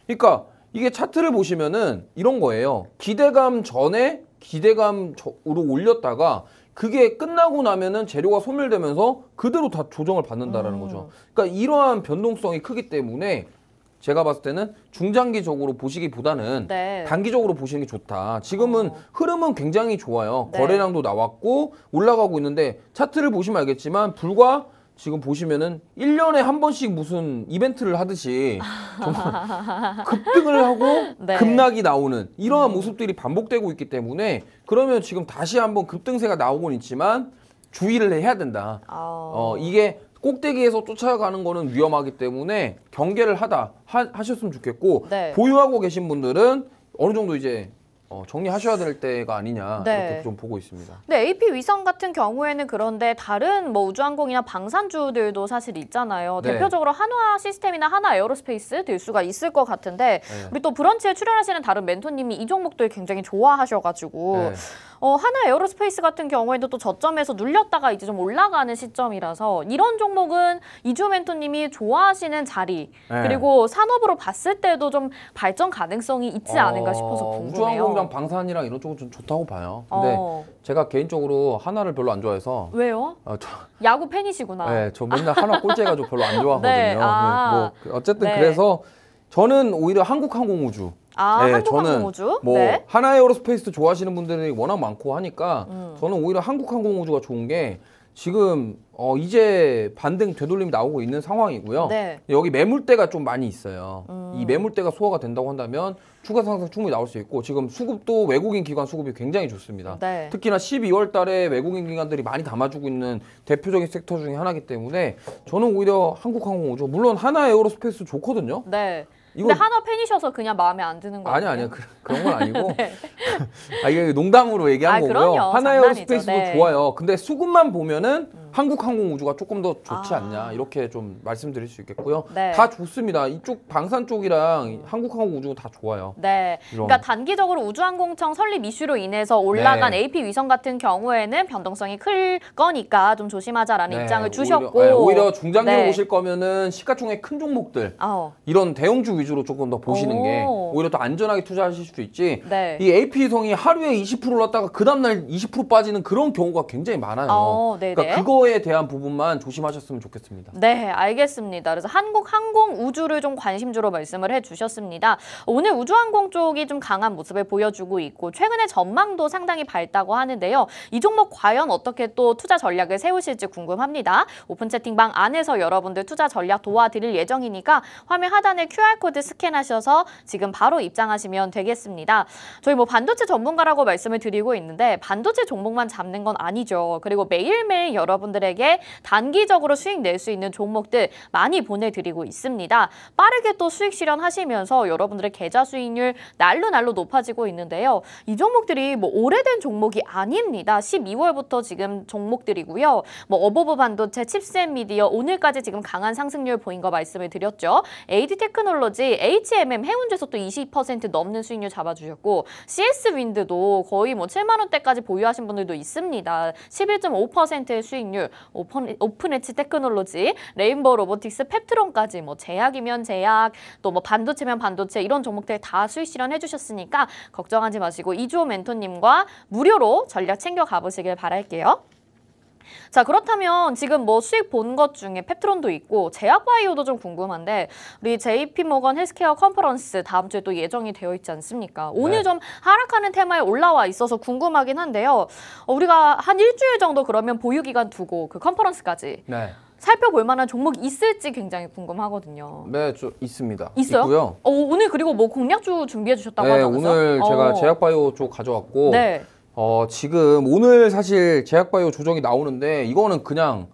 그러니까 이게 차트를 보시면은 이런 거예요. 기대감 전에 기대감으로 올렸다가 그게 끝나고 나면은 재료가 소멸되면서 그대로 다 조정을 받는다라는 거죠. 그러니까 이러한 변동성이 크기 때문에 제가 봤을 때는 중장기적으로 보시기보다는 단기적으로 보시는 게 좋다. 지금은 흐름은 굉장히 좋아요. 거래량도 나왔고 올라가고 있는데 차트를 보시면 알겠지만 불과 지금 보시면은 1년에 한 번씩 무슨 이벤트를 하듯이 정말 급등을 하고 급락이 나오는 이러한 모습들이 반복되고 있기 때문에 그러면 지금 다시 한번 급등세가 나오곤 있지만 주의를 해야 된다. 이게 꼭대기에서 쫓아가는 거는 위험하기 때문에 경계를 하셨으면 좋겠고 보유하고 계신 분들은 어느 정도 이제 정리하셔야 될 때가 아니냐 이렇게 좀 보고 있습니다. 네, AP 위성 같은 경우에는 그런데 다른 뭐 우주항공이나 방산주들도 사실 있잖아요. 대표적으로 한화 시스템이나 한화 에어로스페이스 될 수가 있을 것 같은데 우리 또 브런치에 출연하시는 다른 멘토님이 이 종목들 굉장히 좋아하셔가지고 한화 에어로스페이스 같은 경우에도 또 저점에서 눌렸다가 이제 좀 올라가는 시점이라서 이런 종목은 이주 멘토님이 좋아하시는 자리 그리고 산업으로 봤을 때도 좀 발전 가능성이 있지 않은가 싶어서 궁금해요. 우주항공이랑 방산이랑 이런 쪽은 좀 좋다고 봐요. 근데 제가 개인적으로 한화를 별로 안 좋아해서. 왜요? 야구 팬이시구나. 네, 저 맨날 한화 꼴찌해가지고 별로 안 좋아하거든요. 뭐 어쨌든 그래서 저는 오히려 한국항공우주. 한국항공우주? 저는 하나에어로스페이스 좋아하시는 분들이 워낙 많고 하니까 저는 오히려 한국항공우주가 좋은 게 지금 이제 반등 되돌림이 나오고 있는 상황이고요. 여기 매물대가 좀 많이 있어요. 이 매물대가 소화가 된다고 한다면 추가 상승 충분히 나올 수 있고 지금 수급도 외국인 기관 수급이 굉장히 좋습니다. 특히나 12월 달에 외국인 기관들이 많이 담아주고 있는 대표적인 섹터 중에 하나이기 때문에 저는 오히려 한국항공우주 물론 하나에어로스페이스 좋거든요. 근데 한화 팬이셔서 그냥 마음에 안 드는 거예요? 아니요. 그런 건 아니고. 이게 농담으로 얘기한 거고요. 하나에어로스페이스도 좋아요. 근데 수급만 보면은 한국항공우주가 조금 더 좋지 않냐 이렇게 좀 말씀드릴 수 있겠고요. 다 좋습니다. 이쪽 방산 쪽이랑 한국항공우주가 다 좋아요. 그러니까 단기적으로 우주항공청 설립 이슈로 인해서 올라간 AP 위성 같은 경우에는 변동성이 클 거니까 좀 조심하자라는 입장을 주셨고 오히려 중장기로 보실 거면은 시가총액 큰 종목들 이런 대형주 위주로 조금 더 보시는 게 오히려 더 안전하게 투자하실 수 있지. 이 AP성이 하루에 20% 올랐다가 그 다음날 20% 빠지는 그런 경우가 굉장히 많아요. 그러니까 그거에 대한 부분만 조심하셨으면 좋겠습니다. 네, 알겠습니다. 그래서 한국항공우주를 좀 관심주로 말씀을 해주셨습니다. 오늘 우주항공 쪽이 좀 강한 모습을 보여주고 있고 최근에 전망도 상당히 밝다고 하는데요. 이 종목 과연 어떻게 또 투자 전략을 세우실지 궁금합니다. 오픈 채팅방 안에서 여러분들 투자 전략 도와드릴 예정이니까 화면 하단에 QR코드 스캔하셔서 지금 바로 입장하시면 되겠습니다. 저희 뭐 반도체 전문가라고 말씀을 드리고 있는데 반도체 종목만 잡는 건 아니죠. 그리고 매일매일 여러분들에게 단기적으로 수익 낼 수 있는 종목들 많이 보내드리고 있습니다. 빠르게 또 수익 실현하시면서 여러분들의 계좌 수익률 날로 높아지고 있는데요. 이 종목들이 뭐 오래된 종목이 아닙니다. 12월부터 지금 종목들이고요. 뭐 어보브 반도체, 칩셋 미디어 오늘까지 지금 강한 상승률 보인 거 말씀을 드렸죠. AD 테크놀로지, HMM 해운제에서 또 20% 넘는 수익률 잡아주셨고 CS 윈드도 거의 뭐 7만 원대까지 보유하신 분들도 있습니다. 11.5%의 수익률, 오픈엣지 테크놀로지, 레인보우 로보틱스, 펩트론까지 뭐 제약이면 제약, 또 뭐 반도체면 반도체 이런 종목들 다 수익 실현해 주셨으니까 걱정하지 마시고 이주호 멘토님과 무료로 전략 챙겨 가보시길 바랄게요. 자, 그렇다면 지금 뭐 수익 본 것 중에 펩트론도 있고 제약바이오도 좀 궁금한데 우리 JP모건 헬스케어 컨퍼런스 다음 주에 또 예정이 되어 있지 않습니까? 오늘 네. 좀 하락하는 테마에 올라와 있어서 궁금하긴 한데요. 우리가 한 일주일 정도 그러면 보유기간 두고 그 컨퍼런스까지 네. 살펴볼 만한 종목이 있을지 굉장히 궁금하거든요. 네, 있습니다. 있어요? 있고요. 오늘 그리고 뭐 공략주 준비해 주셨다고 네, 하잖아요. 오늘 제가 제약바이오 쪽 가져왔고 네. 지금 오늘 사실 제약바이오 조정이 나오는데 이거는 그냥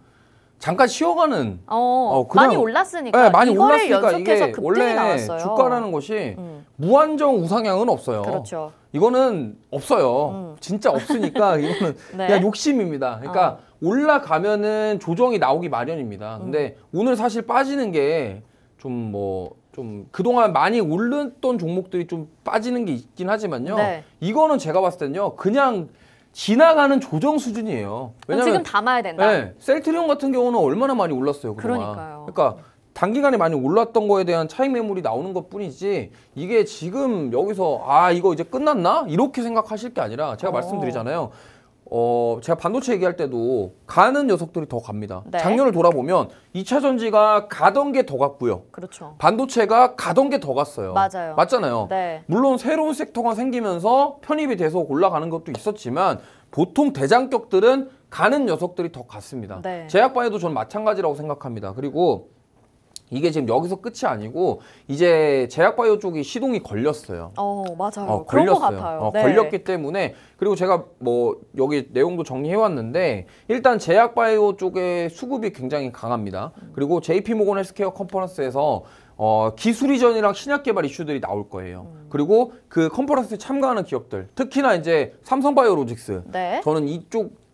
잠깐 쉬어가는 그냥 많이 올랐으니까 네, 많이 이거를 올랐으니까 연속해서 이게 급등이 원래 나왔어요. 주가라는 것이 무한정 우상향은 없어요. 그렇죠. 이거는 없어요. 진짜 없으니까 이거는 네. 그냥 욕심입니다. 그러니까 올라가면은 조정이 나오기 마련입니다. 근데 오늘 사실 빠지는 게 좀 그동안 많이 오르던 종목들이 좀 빠지는 게 있긴 하지만요. 네. 이거는 제가 봤을 때는요. 그냥 지나가는 조정 수준이에요. 왜냐면 지금 담아야 된다. 네, 셀트리온 같은 경우는 얼마나 많이 올랐어요. 그동안. 그러니까요. 그러니까 단기간에 많이 올랐던 거에 대한 차익 매물이 나오는 것뿐이지 이게 지금 여기서 이거 이제 끝났나? 이렇게 생각하실 게 아니라 제가 말씀드리잖아요. 제가 반도체 얘기할 때도 가는 녀석들이 더 갑니다. 네. 작년을 돌아보면 2차 전지가 가던 게 더 갔고요. 그렇죠. 반도체가 가던 게 더 갔어요. 맞아요. 맞잖아요. 네. 물론 새로운 섹터가 생기면서 편입이 돼서 올라가는 것도 있었지만 보통 대장격들은 가는 녀석들이 더 갔습니다. 네. 제약바이오도 저는 마찬가지라고 생각합니다. 그리고 이게 지금 여기서 끝이 아니고 이제 제약바이오 쪽이 시동이 걸렸어요. 맞아요. 그런 것 같아요. 네. 걸렸기 때문에 그리고 제가 뭐 여기 내용도 정리해 왔는데 일단 제약바이오 쪽의 수급이 굉장히 강합니다. 그리고 JP모건 헬스케어 컨퍼런스에서 기술 이전이랑 신약 개발 이슈들이 나올 거예요. 그리고 그 컨퍼런스에 참가하는 기업들, 특히나 이제 삼성바이오로직스. 네. 저는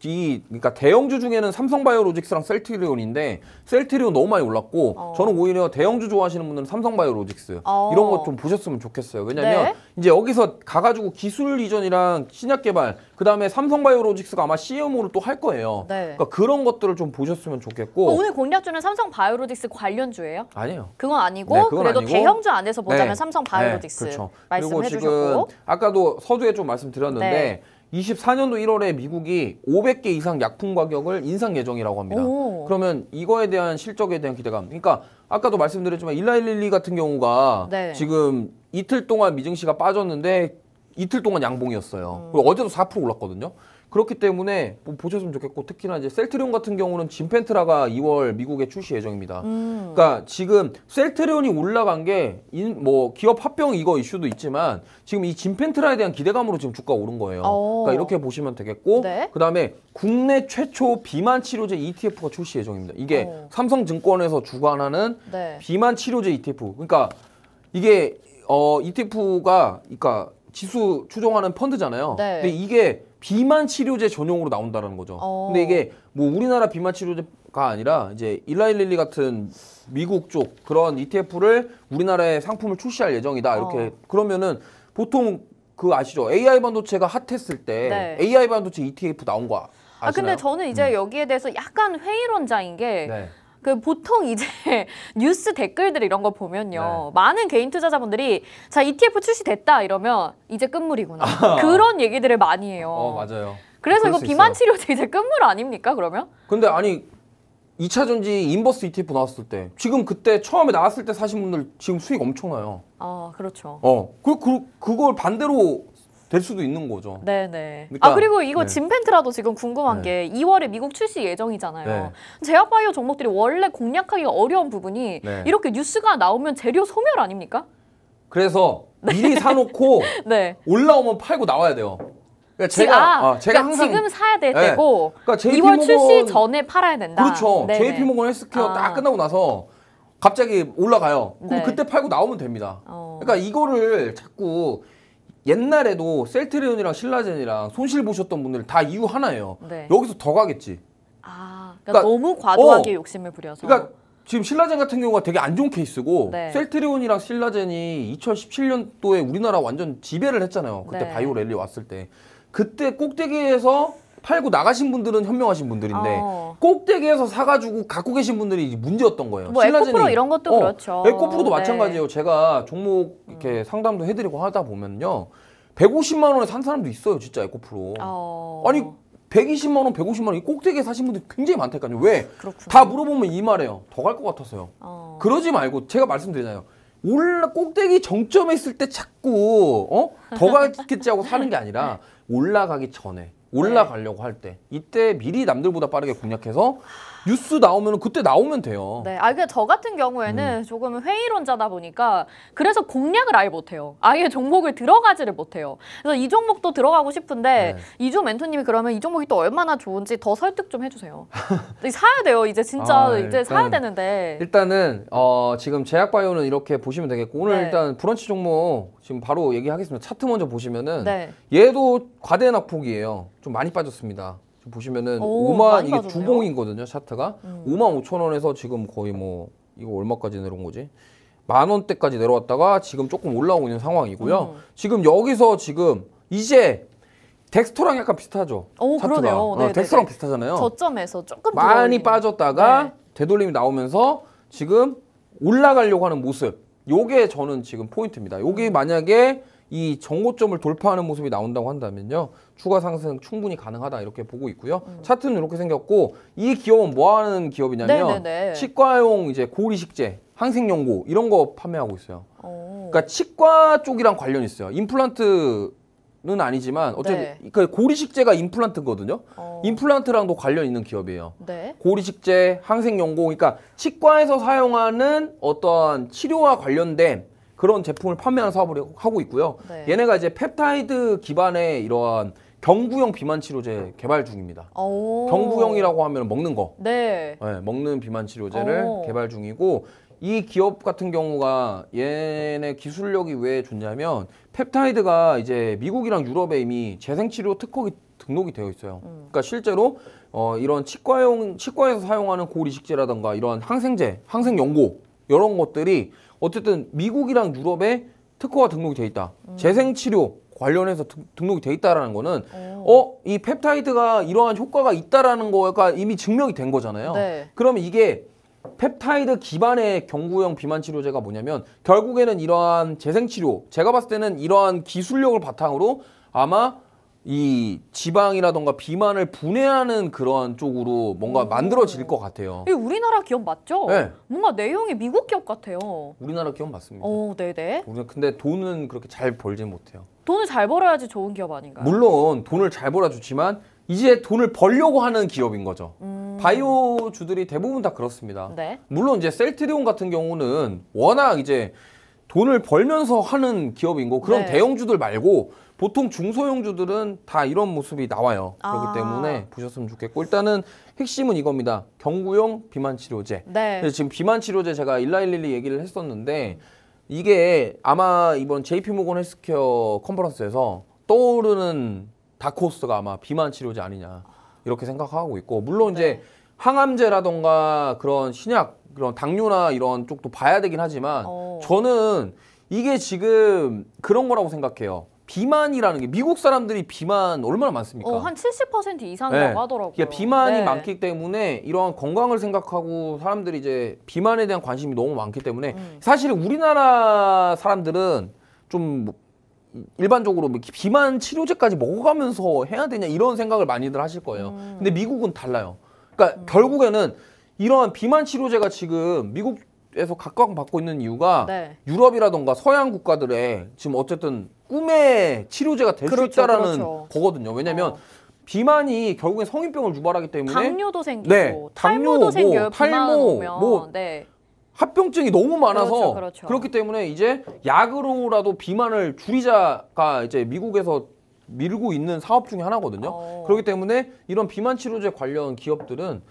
그러니까 대형주 중에는 삼성바이오로직스랑 셀트리온인데 셀트리온 너무 많이 올랐고 저는 오히려 대형주 좋아하시는 분들은 삼성바이오로직스 이런 거 좀 보셨으면 좋겠어요. 왜냐면 네. 이제 여기서 가가지고 기술 이전이랑 신약 개발, 그 다음에 삼성바이오로직스가 아마 CMO를 또 할 거예요. 네. 그러니까 그런 것들을 좀 보셨으면 좋겠고. 오늘 공략주는 삼성바이오로직스 관련주예요? 아니에요. 그건 아니고 네, 그건 그래도 아니고. 대형주 안에서 보자면 네. 삼성바이오로직스 그렇죠. 말씀해 그리고 지금 주셨고. 아까도 서두에 좀 말씀드렸는데 네. 24년도 1월에 미국이 500개 이상 약품 가격을 인상 예정이라고 합니다. 그러면 이거에 대한 실적에 대한 기대감. 그러니까 아까도 말씀드렸지만 일라일릴리 같은 경우가 네. 지금 이틀 동안 미증시가 빠졌는데 이틀 동안 양봉이었어요. 그리고 어제도 4% 올랐거든요. 그렇기 때문에 뭐 보셨으면 좋겠고 특히나 이제 셀트리온 같은 경우는 진펜트라가 2월 미국에 출시 예정입니다. 그러니까 지금 셀트리온이 올라간 게 뭐 기업 합병 이거 이슈도 있지만 지금 이 진펜트라에 대한 기대감으로 지금 주가가 오른 거예요. 그러니까 이렇게 보시면 되겠고 네. 그다음에 국내 최초 비만 치료제 ETF가 출시 예정입니다. 이게 삼성증권에서 주관하는 네. 비만 치료제 ETF. 그러니까 이게 ETF가 그러니까 지수 추종하는 펀드잖아요. 네. 근데 이게 비만 치료제 전용으로 나온다는 거죠. 근데 이게 뭐 우리나라 비만 치료제가 아니라 이제 일라일릴리 같은 미국 쪽 그런 ETF를 우리나라에 상품을 출시할 예정이다. 이렇게 그러면은 보통 그 아시죠? AI 반도체가 핫했을 때 네. AI 반도체 ETF 나온 거 아시나요? 근데 저는 이제 여기에 대해서 약간 회의론자인 게 네. 그 보통 이제 뉴스 댓글들 이런 거 보면요. 네. 많은 개인 투자자분들이 자 ETF 출시됐다 이러면 이제 끝물이구나. 그런 얘기들을 많이 해요. 맞아요. 그래서 그럴 이거 수 비만 있어요. 치료제 이제 끝물 아닙니까 그러면? 근데 아니 2차 전지 인버스 ETF 나왔을 때 지금 그때 처음에 나왔을 때 사신 분들 지금 수익 엄청나요. 그렇죠. 그걸 반대로 될 수도 있는 거죠. 네네. 그러니까, 그리고 이거 네. 진펜트라도 지금 궁금한 게 2월에 미국 출시 예정이잖아요. 네. 제약바이오 종목들이 원래 공략하기가 어려운 부분이 네. 이렇게 뉴스가 나오면 재료 소멸 아닙니까? 그래서 미리 사놓고 네. 올라오면 팔고 나와야 돼요. 그러니까 제가 그러니까 항상 지금 사야 될 네. 때고 그러니까 2월 출시 전에 팔아야 된다. 그렇죠. 네네. JP모건 헬스케어 딱 끝나고 나서 갑자기 올라가요. 그럼 네. 그때 팔고 나오면 됩니다. 그러니까 이거를 자꾸 옛날에도 셀트리온이랑 신라젠이랑 손실 보셨던 분들 다 이유 하나예요. 네. 여기서 더 가겠지. 그러니까 너무 과도하게 욕심을 부려서. 그러니까 지금 신라젠 같은 경우가 되게 안 좋은 케이스고 네. 셀트리온이랑 신라젠이 2017년도에 우리나라 완전 지배를 했잖아요. 그때 네. 바이오 랠리 왔을 때. 그때 꼭대기에서 팔고 나가신 분들은 현명하신 분들인데 꼭대기에서 사가지고 갖고 계신 분들이 문제였던 거예요. 뭐 에코프로 이런 것도 그렇죠. 에코프로도 네. 마찬가지예요. 제가 종목 이렇게 상담도 해드리고 하다 보면요. 150만 원에 산 사람도 있어요. 진짜 에코프로. 아니 120만 원, 150만 원 이 꼭대기에 사신 분들 굉장히 많다니까요. 왜? 그렇구나. 다 물어보면 이 말해요. 더 갈 것 같아서요. 그러지 말고 제가 말씀드리잖아요. 꼭대기 정점에 있을 때 자꾸 더 가겠지 하고 사는 게 아니라 올라가기 전에 올라가려고 할 때 이때 미리 남들보다 빠르게 공략해서 뉴스 나오면 그때 나오면 돼요. 네, 그러니까 저 같은 경우에는 조금 회의론자다 보니까 그래서 공략을 아예 못해요. 아예 종목을 들어가지를 못해요. 그래서 이 종목도 들어가고 싶은데 이주 멘토님이 그러면 이 종목이 또 얼마나 좋은지 더 설득 좀 해주세요. 사야 돼요. 이제 진짜 이제 사야 되는데. 일단은 지금 제약바이오는 이렇게 보시면 되겠고 오늘 네. 일단 브런치 종목 지금 바로 얘기하겠습니다. 차트 먼저 보시면은 네. 얘도 과대 낙폭이에요. 좀 많이 빠졌습니다. 보시면은 오, 5만 많이 이게 빠졌네요. 주봉이거든요. 차트가 5만 5천 원에서 지금 거의 뭐 이거 얼마까지 내려온 거지? 10,000원대까지 내려왔다가 지금 조금 올라오고 있는 상황이고요. 지금 여기서 지금 이제 덱스터랑 약간 비슷하죠. 오, 차트가. 그러네요. 네, 덱스터랑 네. 비슷하잖아요. 저점에서 조금 많이 들어올리는. 빠졌다가 네. 되돌림이 나오면서 지금 올라가려고 하는 모습. 요게 저는 지금 포인트입니다. 요게 만약에 이 정고점을 돌파하는 모습이 나온다고 한다면요. 추가 상승 충분히 가능하다 이렇게 보고 있고요. 차트는 이렇게 생겼고 이 기업은 뭐 하는 기업이냐면 네네네. 치과용 이제 고리식제, 항생연고 이런 거 판매하고 있어요. 오. 그러니까 치과 쪽이랑 관련이 있어요. 임플란트는 아니지만 어쨌든 그 고리식제가 임플란트거든요. 임플란트랑도 관련 있는 기업이에요. 네. 고리식제, 항생연고, 그러니까 치과에서 사용하는 어떤 치료와 관련된 그런 제품을 판매하는 사업을 하고 있고요. 네. 얘네가 이제 펩타이드 기반의 이러한 경구용 비만 치료제 개발 중입니다. 오. 경구용이라고 하면 먹는 거, 네. 네, 먹는 비만 치료제를 오. 개발 중이고 이 기업 같은 경우가 얘네 기술력이 왜 좋냐면 펩타이드가 이제 미국이랑 유럽에 이미 재생치료 특허기 등록이 되어 있어요. 그러니까 실제로 이런 치과에서 사용하는 고리식제라든가 이런 항생제, 항생연고 이런 것들이 어쨌든 미국이랑 유럽에 특허가 등록이 돼 있다. 재생치료 관련해서 등록이 돼 있다라는 거는 이 펩타이드가 이러한 효과가 있다라는 거가 이미 증명이 된 거잖아요. 네. 그러면 이게 펩타이드 기반의 경구용 비만 치료제가 뭐냐면 결국에는 이러한 재생치료, 제가 봤을 때는 이러한 기술력을 바탕으로 아마 이 지방이라던가 비만을 분해하는 그런 쪽으로 뭔가 만들어질 것 같아요. 이 우리나라 기업 맞죠? 네. 뭔가 내용이 미국 기업 같아요. 우리나라 기업 맞습니다. 오, 네네. 근데 돈은 그렇게 잘 벌진 못해요. 돈을 잘 벌어야지 좋은 기업 아닌가요? 물론 돈을 잘 벌어주지만 이제 돈을 벌려고 하는 기업인 거죠. 바이오주들이 대부분 다 그렇습니다. 네. 물론 이제 셀트리온 같은 경우는 워낙 이제 돈을 벌면서 하는 기업인 거 그런 네. 대형주들 말고 보통 중소형주들은 다 이런 모습이 나와요. 그렇기 아. 때문에 보셨으면 좋겠고 일단은 핵심은 이겁니다. 경구용 비만 치료제. 네. 그래서 지금 비만 치료제 제가 1111 얘기를 했었는데 이게 아마 이번 JP모건 헬스케어 컨퍼런스에서 떠오르는 다크호스가 아마 비만 치료제 아니냐 이렇게 생각하고 있고 물론 네. 이제 항암제라던가 그런 신약 그런 당뇨나 이런 쪽도 봐야 되긴 하지만 저는 이게 지금 그런 거라고 생각해요. 비만이라는 게 미국 사람들이 비만 얼마나 많습니까? 한 70% 이상이라고 하더라고요. 이게 비만이 네. 많기 때문에 이러한 건강을 생각하고 사람들이 이제 비만에 대한 관심이 너무 많기 때문에 사실 우리나라 사람들은 좀 일반적으로 비만 치료제까지 먹어가면서 해야 되냐 이런 생각을 많이들 하실 거예요. 근데 미국은 달라요. 그러니까 결국에는 이러한 비만 치료제가 지금 미국에서 각광받고 있는 이유가 네. 유럽이라던가 서양 국가들의 지금 어쨌든 꿈의 치료제가 될 수 그렇죠, 있다라는 그렇죠. 거거든요. 왜냐면 비만이 결국엔 성인병을 유발하기 때문에 당뇨도 생기고 네, 탈모도 당뇨, 생겨요. 비만 탈모, 오면. 뭐 네. 합병증이 너무 많아서 그렇죠. 그렇기 때문에 이제 약으로라도 비만을 줄이자가 이제 미국에서 밀고 있는 사업 중에 하나거든요. 그렇기 때문에 이런 비만 치료제 관련 기업들은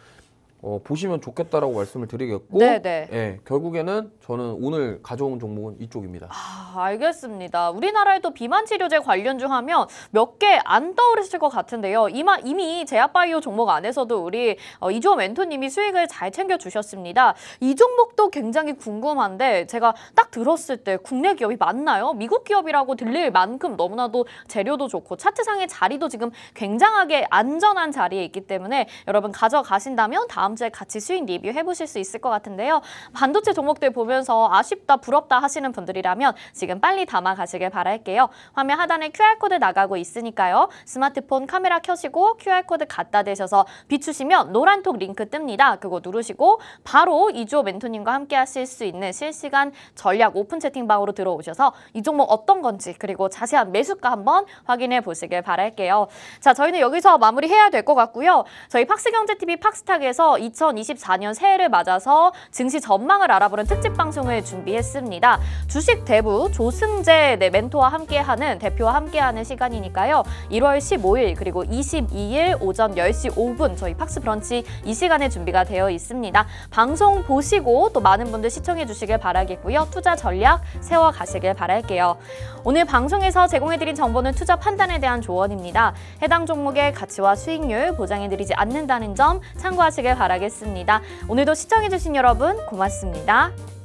보시면 좋겠다라고 말씀을 드리겠고 네네. 예, 결국에는 저는 오늘 가져온 종목은 이쪽입니다. 알겠습니다. 우리나라에도 비만 치료제 관련주 하면 몇 개 안 떠오르실 것 같은데요. 이미 제약바이오 종목 안에서도 우리 이주호 멘토님이 수익을 잘 챙겨주셨습니다. 이 종목도 굉장히 궁금한데 제가 딱 들었을 때 국내 기업이 맞나요? 미국 기업이라고 들릴 만큼 너무나도 재료도 좋고 차트상의 자리도 지금 굉장하게 안전한 자리에 있기 때문에 여러분 가져가신다면 다음 다음 주에 같이 수익 리뷰해 보실 수 있을 것 같은데요. 반도체 종목들 보면서 아쉽다, 부럽다 하시는 분들이라면 지금 빨리 담아 가시길 바랄게요. 화면 하단에 QR코드 나가고 있으니까요. 스마트폰 카메라 켜시고 QR코드 갖다 대셔서 비추시면 노란톡 링크 뜹니다. 그거 누르시고 바로 이주호 멘토님과 함께 하실 수 있는 실시간 전략 오픈 채팅방으로 들어오셔서 이 종목 어떤 건지 그리고 자세한 매수가 한번 확인해 보시길 바랄게요. 자, 저희는 여기서 마무리해야 될 것 같고요. 저희 팍스경제TV 팍스탁에서 2024년 새해를 맞아서 증시 전망을 알아보는 특집 방송을 준비했습니다. 주식 대부 조승재 멘토와 함께하는 대표와 함께하는 시간이니까요. 1월 15일 그리고 22일 오전 10시 5분 저희 팍스 브런치 이 시간에 준비가 되어 있습니다. 방송 보시고 또 많은 분들 시청해 주시길 바라겠고요. 투자 전략 세워가시길 바랄게요. 오늘 방송에서 제공해드린 정보는 투자 판단에 대한 조언입니다. 해당 종목의 가치와 수익률 보장해드리지 않는다는 점 참고하시길 바라겠습니다. 오늘도 시청해주신 여러분 고맙습니다.